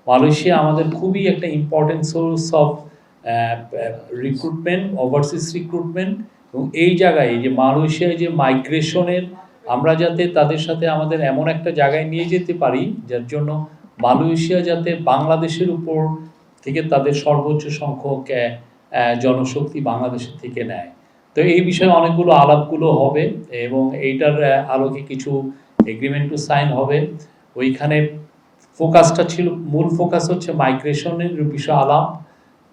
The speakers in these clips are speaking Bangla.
মালয়েশিয়া আমাদের খুবই একটা important source of recruitment, overseas recruitment. এবং এই জায়গায় যে মালয়েশিয়ায় যে মাইগ্রেশনের আমরা যাতে তাদের সাথে আমাদের এমন একটা জায়গায় নিয়ে যেতে পারি যার জন্য মালয়েশিয়া যাতে বাংলাদেশের উপর থেকে তাদের সর্বোচ্চ সংখ্যক জনশক্তি বাংলাদেশের থেকে নেয়। তো এই বিষয়ে অনেকগুলো আলাপগুলো হবে এবং এইটার আলোকে কিছু এগ্রিমেন্টও সাইন হবে। ওইখানে ফোকাসটা ছিল, মূল ফোকাস হচ্ছে মাইগ্রেশনের বিষয়ে আলাপ।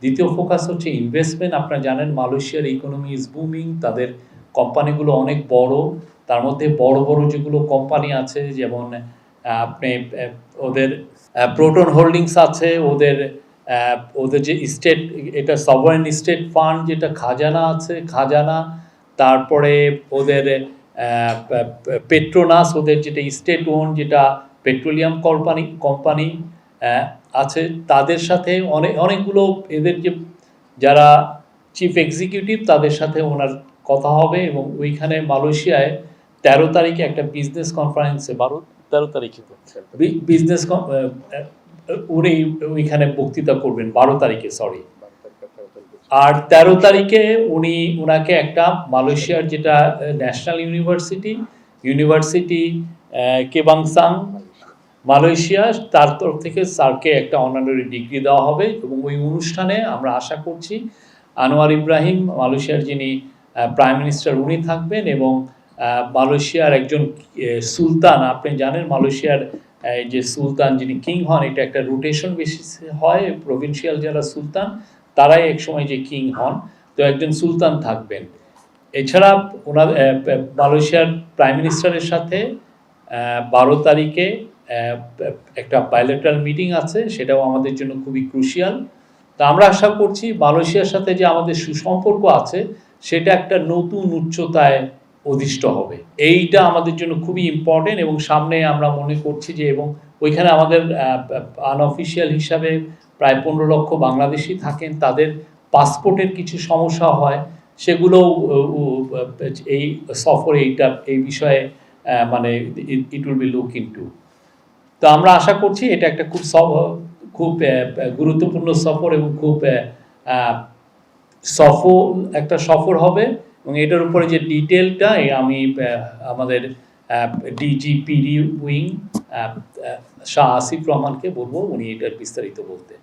দ্বিতীয় ফোকাস হচ্ছে ইনভেস্টমেন্ট। আপনারা জানেন মালয়েশিয়ার ইকোনমি ইজ বুমিং, তাদের কোম্পানিগুলো অনেক বড়। তার মধ্যে বড় বড় যেগুলো কোম্পানি আছে যেমন আপনি ওদের প্রোটন হোল্ডিংস আছে, ওদের যে স্টেট, এটা সভারেন স্টেট ফান্ড যেটা খাজানা আছে, খাজানা, তারপরে ওদের পেট্রোনাস, ওদের যেটা স্টেট ওন যেটা পেট্রোলিয়াম কোম্পানি আছে, তাদের সাথে অনেকগুলো এদের যে যারা চিফ এক্সিকিউটিভ তাদের সাথে ওনার কথা হবে। এবং ওইখানে মালয়েশিয়ায় 13 তারিখে একটা বিজনেস কনফারেন্সে 13 তারিখে বিজনেস উনি ওইখানে বক্তৃতা করবেন 12 তারিখে, সরি। আর 13 তারিখে উনাকে একটা মালয়েশিয়ার যেটা ন্যাশনাল ইউনিভার্সিটি কেবাংসাং মালয়েশিয়া, তার তরফ থেকে স্যারকে একটা অনারারি ডিগ্রি দেওয়া হবে। এবং ওই অনুষ্ঠানে আমরা আশা করছি আনোয়ার ইব্রাহিম, মালয়েশিয়ার যিনি প্রাইম মিনিস্টার, উনি থাকবেন। এবং মালয়েশিয়ার একজন সুলতান, আপনি জানেন মালয়েশিয়ার যে সুলতান যিনি কিং হন, এটা একটা রোটেশন বেসিসে হয়, প্রভিন্সিয়াল যারা সুলতান তারাই একসময় যে কিং হন, তো একজন সুলতান থাকবেন। এছাড়া ওনার মালয়েশিয়ার প্রাইম মিনিস্টারের সাথে 12 তারিখে একটা বাইলেটারাল মিটিং আছে, সেটাও আমাদের জন্য খুবই ক্রুশিয়াল। তা আমরা আশা করছি মালয়েশিয়ার সাথে যে আমাদের সুসম্পর্ক আছে সেটা একটা নতুন উচ্চতায় অধিষ্ঠ হবে। এইটা আমাদের জন্য খুবই ইম্পর্টেন্ট। এবং সামনে আমরা মনে করছি যে, এবং ওইখানে আমাদের আনঅফিসিয়াল হিসাবে প্রায় 15 লক্ষ বাংলাদেশি থাকেন, তাদের পাসপোর্টের কিছু সমস্যা হয়, সেগুলো এই সফরে এই বিষয়ে মানে it will be look into. তো আমরা আশা করছি এটা একটা খুব গুরুত্বপূর্ণ সফর এবং খুব একটা সফর হবে। এবং এটার উপরে যে ডিটেলটা আমি আমাদের ডিজিপিডি উইং শাহ আসিফ রহমানকে বলবো, উনি এটার বিস্তারিত বলতে।